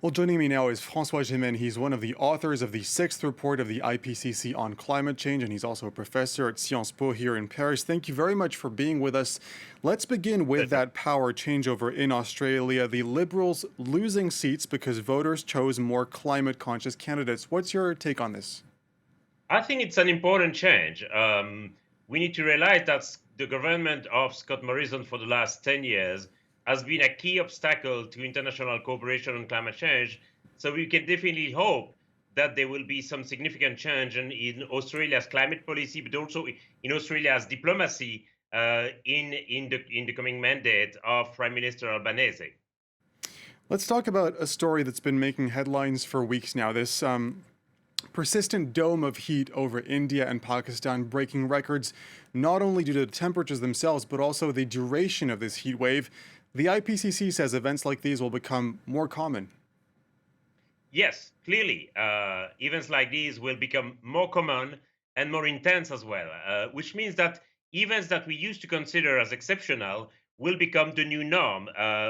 Well, joining me now is François Gemenne. He's one of the authors of the sixth report of the IPCC on climate change, and he's also a professor at Sciences Po here in Paris. Thank you very much for being with us. Let's begin with Pleasure. that power changeover in Australia. The Liberals losing seats because voters chose more climate conscious candidates. What's your take on this? I think it's an important change. We need to realize that the government of Scott Morrison for the last 10 years has been a key obstacle to international cooperation on climate change. So we can definitely hope that there will be some significant change in Australia's climate policy, but also in Australia's diplomacy in the coming mandate of Prime Minister Albanese. Let's talk about a story that's been making headlines for weeks now. This persistent dome of heat over India and Pakistan, breaking records not only due to the temperatures themselves, but also the duration of this heat wave. The IPCC says events like these will become more common. Yes, clearly, events like these will become more common and more intense as well, which means that events that we used to consider as exceptional will become the new norm,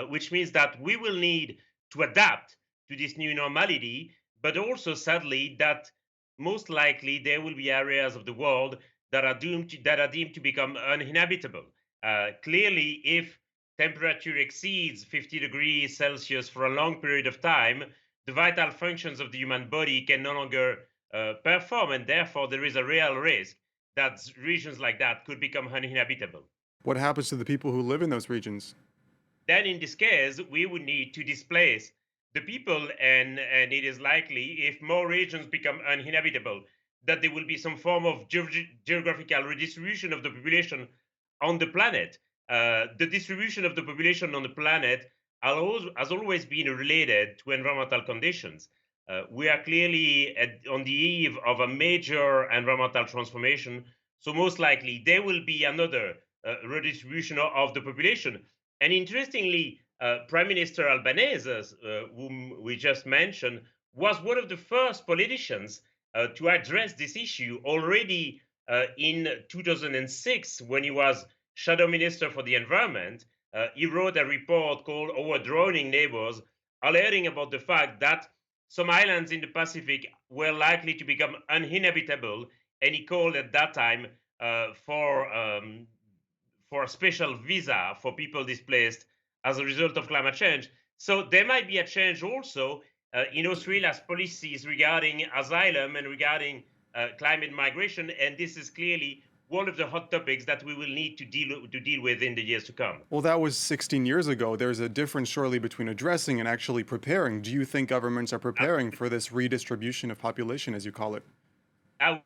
which means that we will need to adapt to this new normality, but also, sadly, that most likely there will be areas of the world that are deemed to become uninhabitable. Clearly, if temperature exceeds 50 degrees Celsius for a long period of time, the vital functions of the human body can no longer perform, and therefore there is a real risk that regions like that could become uninhabitable. What happens to the people who live in those regions? Then, in this case, we would need to displace the people, and it is likely, if more regions become uninhabitable, that there will be some form of geographical redistribution of the population on the planet. The distribution of the population on the planet has always been related to environmental conditions. We are clearly on the eve of a major environmental transformation, so most likely there will be another redistribution of the population. And interestingly, Prime Minister Albanese, whom we just mentioned, was one of the first politicians to address this issue already in 2006 when he was Shadow Minister for the Environment. He wrote a report called Our Drowning Neighbors, alerting about the fact that some islands in the Pacific were likely to become uninhabitable, and he called at that time for a special visa for people displaced as a result of climate change. So there might be a change also in Australia's policies regarding asylum and regarding climate migration, and this is clearly one of the hot topics that we will need to deal with in the years to come. Well, that was 16 years ago. There's a difference, surely, between addressing and actually preparing. Do you think governments are preparing for this redistribution of population, as you call it? Well,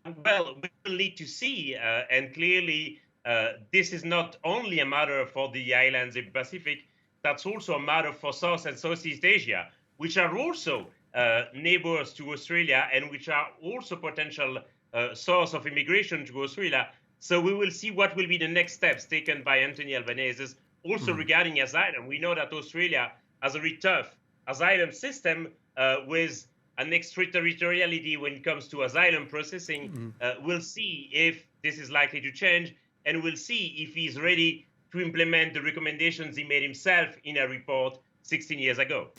we will need to see, and clearly, this is not only a matter for the islands in the Pacific, that's also a matter for South and Southeast Asia, which are also neighbors to Australia and which are also potential source of immigration to Australia. So we will see what will be the next steps taken by Anthony Albanese. Also Mhm. regarding asylum, we know that Australia has a very tough asylum system with an extraterritoriality when it comes to asylum processing. Mhm. We'll see if this is likely to change, and we'll see if he's ready to implement the recommendations he made himself in a report 16 years ago.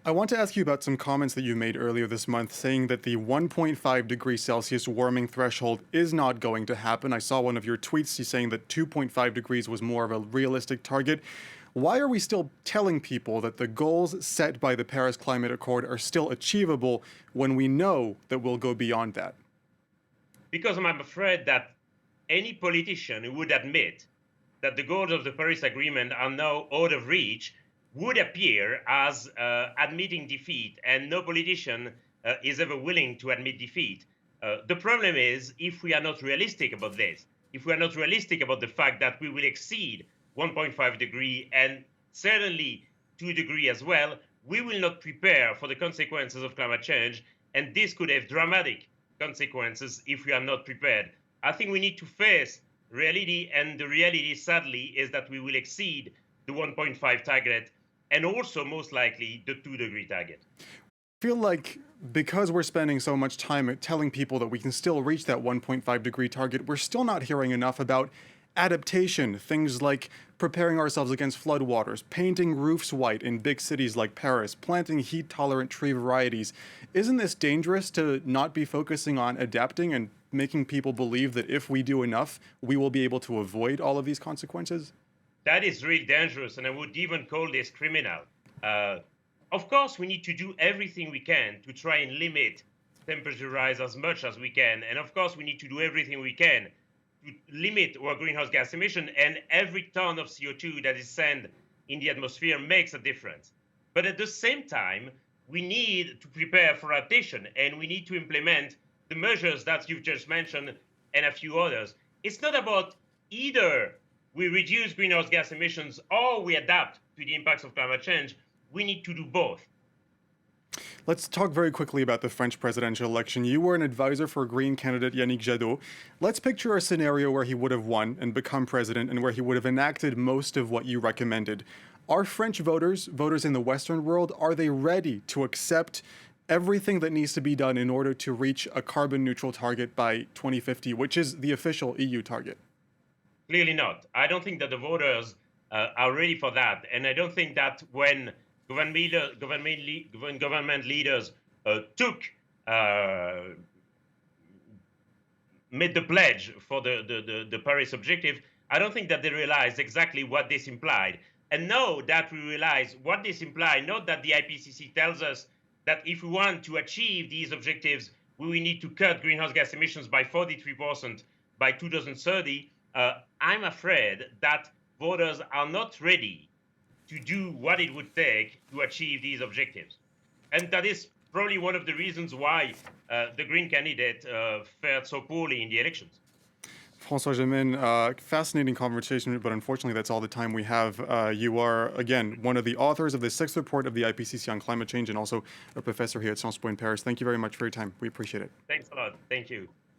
I want to ask you about some comments that you made earlier this month saying that the 1.5 degrees Celsius warming threshold is not going to happen. I saw one of your tweets saying that 2.5 degrees was more of a realistic target. Why are we still telling people that the goals set by the Paris Climate Accord are still achievable when we know that we'll go beyond that? Because I'm afraid that any politician who would admit that the goals of the Paris Agreement are now out of reach would appear as admitting defeat, and no politician is ever willing to admit defeat. The problem is if we are not realistic about this, if we are not realistic about the fact that we will exceed 1.5 degree and certainly 2 degree as well, we will not prepare for the consequences of climate change, and this could have dramatic consequences if we are not prepared. I think we need to face reality, and the reality, sadly, is that we will exceed the 1.5 target and also most likely the 2 degree target. I feel like because we're spending so much time at telling people that we can still reach that 1.5 degree target, we're still not hearing enough about adaptation, things like preparing ourselves against floodwaters, painting roofs white in big cities like Paris, planting heat-tolerant tree varieties. Isn't this dangerous to not be focusing on adapting and making people believe that if we do enough, we will be able to avoid all of these consequences? That is really dangerous, and I would even call this criminal. Of course, we need to do everything we can to try and limit temperature rise as much as we can. And of course, we need to do everything we can to limit our greenhouse gas emission. And every ton of CO2 that is sent in the atmosphere makes a difference. But at the same time, we need to prepare for adaptation, and we need to implement the measures that you've just mentioned and a few others. It's not about either we reduce greenhouse gas emissions or we adapt to the impacts of climate change. We need to do both. Let's talk very quickly about the French presidential election. You were an advisor for Green candidate Yannick Jadot. Let's picture a scenario where he would have won and become president and where he would have enacted most of what you recommended. Are French voters in the Western world, are they ready to accept everything that needs to be done in order to reach a carbon neutral target by 2050, which is the official EU target? Clearly not. I don't think that the voters are ready for that. And I don't think that when government leaders made the pledge for the Paris objective, I don't think that they realized exactly what this implied. And now that we realize what this implied, not that the IPCC tells us that if we want to achieve these objectives, we will need to cut greenhouse gas emissions by 43% by 2030, I'm afraid that voters are not ready to do what it would take to achieve these objectives. And that is probably one of the reasons why the Green candidate fared so poorly in the elections. François Gemenne, fascinating conversation, but unfortunately that's all the time we have. You are, again, one of the authors of the 6th report of the IPCC on climate change and also a professor here at Sciences Po in Paris. Thank you very much for your time. We appreciate it. Thanks a lot. Thank you.